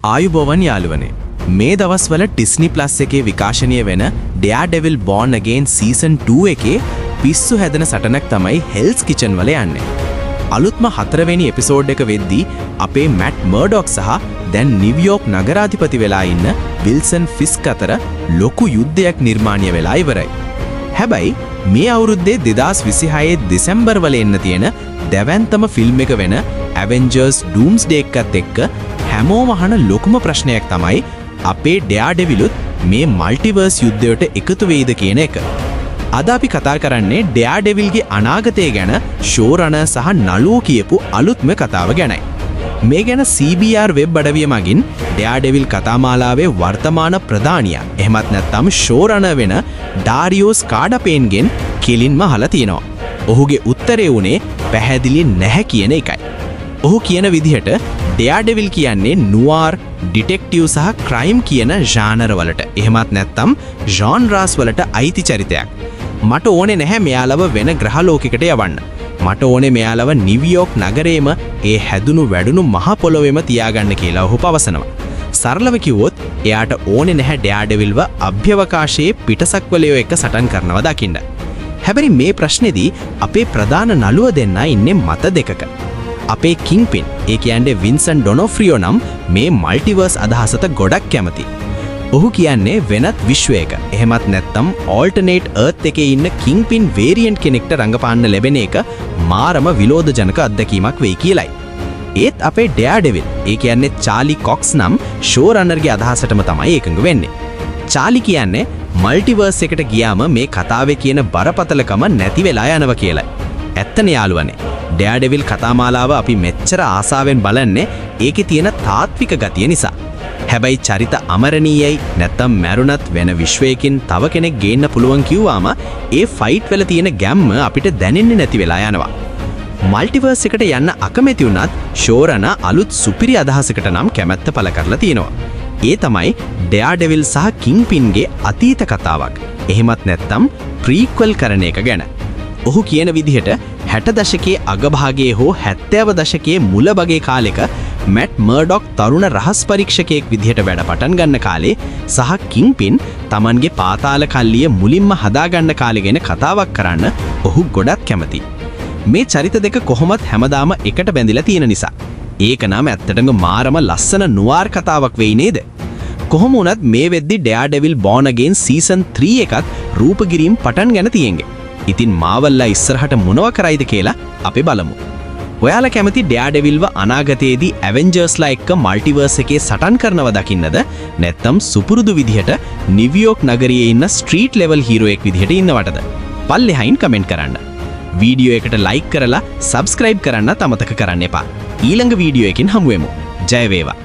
ආයුබෝවන් යාළුවනේ. මේ දවස්වල ඩිස්නි ප්ලස් එකේ විකාශනය වෙන Daredevil Born Again Season 2 එකේ පිස්සු හැදෙන සටනක් තමයි Hell's Kitchen වල යන්නේ. අලුත්ම 4 වෙනි එපිසෝඩ් එක වෙද්දී අපේ මැට් මර්ඩොක් සහ දැන් නිව්යෝක් නගරාධිපති වෙලා ඉන්න විල්සන් ෆිස්ක් අතර ලොකු යුද්ධයක් නිර්මාණය වෙලා ඉවරයි. හැබැයි මේ අවුරුද්දේ 2026 දෙසැම්බර් වල එන්න තියෙන දැවැන්තම ෆිල්ම් එක වෙන Avengers Doomsday එකත් එක්ක හැමෝම අහන ලොකුම ප්‍රශ්නයක් තමයි අපේ Daredevilුත් මේ මල්ටිවර්ස් යුද්ධයට එකතු වෙයිද කියන එක. අද අපි කතා කරන්නේ Daredevilගේ අනාගතය ගැන ෂෝරනර් සහ නළුවෝ කියපු අලුත්ම කතාව ගැනයි. මේ ගැන CBR වෙබ් අඩවිය මගින් Daredevil කතාමාලාවේ වර්තමාන ප්‍රධානියා එහෙමත් නැත්නම් ෂෝරනර් වෙන ඩාරියෝස් කාඩපේන්ගෙන් කෙලින්ම අහලා තියෙනවා. ඔහුගේ උත්තරේ උනේ පැහැදිලි නැහැ කියන එකයි. ඔහු කියන විදිහට Daredevil කියන්නේ නුවාර්, ඩිටෙක්ටිව් සහ ක්‍රයිම් කියන ජානර් වලට එහෙමත් නැත්නම් ජොන්රාස් වලට අයිති චරිතයක්. මට ඕනේ නැහැ මෙයාලව වෙන ග්‍රහ ලෝකයකට යවන්න. මට ඕනේ මෙයාලව නිව්යෝක් නගරේම ඒ හැදුණු වැඩුණු මහ පොළොවේම තියාගන්න කියලා ඔහු පවසනවා. සරලව කිව්වොත් එයාට ඕනේ නැහැ Daredevilව අභ්‍යවකාශයේ පිටසක්වලයෝ එක්ක සටන් කරනවා දකින්න. හැබැයි මේ ප්‍රශ්නේදී අපේ ප්‍රධාන නළුව දෙන්න ඉන්නේ මත දෙකක. අපේ කින්ග්පින් ඒ කියන්නේ වින්සන් ඩොනොෆ්‍රියෝ නම් මේ මල්ටිවර්ස් අදහසට ගොඩක් කැමති. ඔහු කියන්නේ වෙනත් විශ්වයක එහෙමත් නැත්නම් ඕල්ටර්නේට් අර්ත් එකේ ඉන්න කින්ග්පින් වේරියන්ට් කෙනෙක්ට රඟපාන්න ලැබෙන එක මාරම විනෝදජනක අත්දැකීමක් වෙයි කියලයි. ඒත් අපේ Daredevil ඒ කියන්නේ චාලි කොක්ස් නම් ෂෝරනර්ගේ අදහසටම තමයි එකඟ වෙන්නේ. චාලි කියන්නේ මල්ටිවර්ස් එකට ගියාම මේ කතාවේ කියන බරපතලකම නැති වෙලා යනවා කියලයි. ඇත්තනේ යාළුවනේ. Daredevil කතාමාලාව අපි මෙච්චර ආසාවෙන් බලන්නේ ඒකේ තියෙන තාත්වික ගතිය නිසා. හැබැයි චරිත අමරණීයයි නැත්තම් මැරුණත් වෙන විශ්වයකින් තව කෙනෙක් ගේන්න පුළුවන් කිව්වාම ඒ ෆයිට් වල තියෙන ගැම්ම අපිට දැනෙන්නේ නැති වෙලා යනවා. මල්ටිවර්ස් එකට යන්න අකමැති වුණත් ෂෝරනර් අලුත් සුපිරි අදහසකට නම් කැමැත්ත පළ කරලා තියෙනවා. ඒ තමයි Daredevil සහ කින්ග්පින්ගේ අතීත කතාවක්. එහෙමත් නැත්තම් ප්‍රීක්වල් කරන එක ගැන. ඔහු කියන විදිහට 60 දශකයේ අගභාගයේ හෝ 70 දශකයේ මුල භාගයේ කාලෙක මැට් මර්ඩොක් තරුණ රහස් පරීක්ෂකයෙක් විදිහට වැඩ පටන් ගන්න කාලේ සහ කින්ග්පින් Tamanගේ පාතාල කල්ලිය මුලින්ම හදාගන්න කාලේ ගැන කතාවක් කරන්න ඔහු ගොඩක් කැමතියි. මේ චරිත දෙක කොහොමත් හැමදාම එකට බැඳිලා තියෙන නිසා. ඒක නම් ඇත්තටම මාරම ලස්සන නුවාර් කතාවක් වෙයි නේද? කොහොම වුණත් මේ වෙද්දි Daredevil Born Again Season 3 එකත් රූපගිරීම් පටන් ගන්න තියෙන්නේ. ඉතින් මාවල්ලා ඉස්සරහට මොනව කරයිද කියලා අපි බලමු. ඔයාලා කැමති Daredevilව අනාගතයේදී Avengersලා එක්ක මල්ටිවර්ස් එකේ සටන් කරනව දකින්නද? නැත්නම් සුපුරුදු විදිහට නිව්යෝක් නගරයේ ඉන්න ස්ට්‍රීට් ලෙවල් හීරෝ එක් විදිහට ඉන්නවටද? පල්ලෙහායින් කමෙන්ට් කරන්න. වීඩියෝ එකට ලයික් කරලා සබ්ස්ක්‍රයිබ් කරන්නත් අමතක කරන්න එපා. ඊළඟ වීඩියෝ එකකින් හමු වෙමු. ජය වේවා.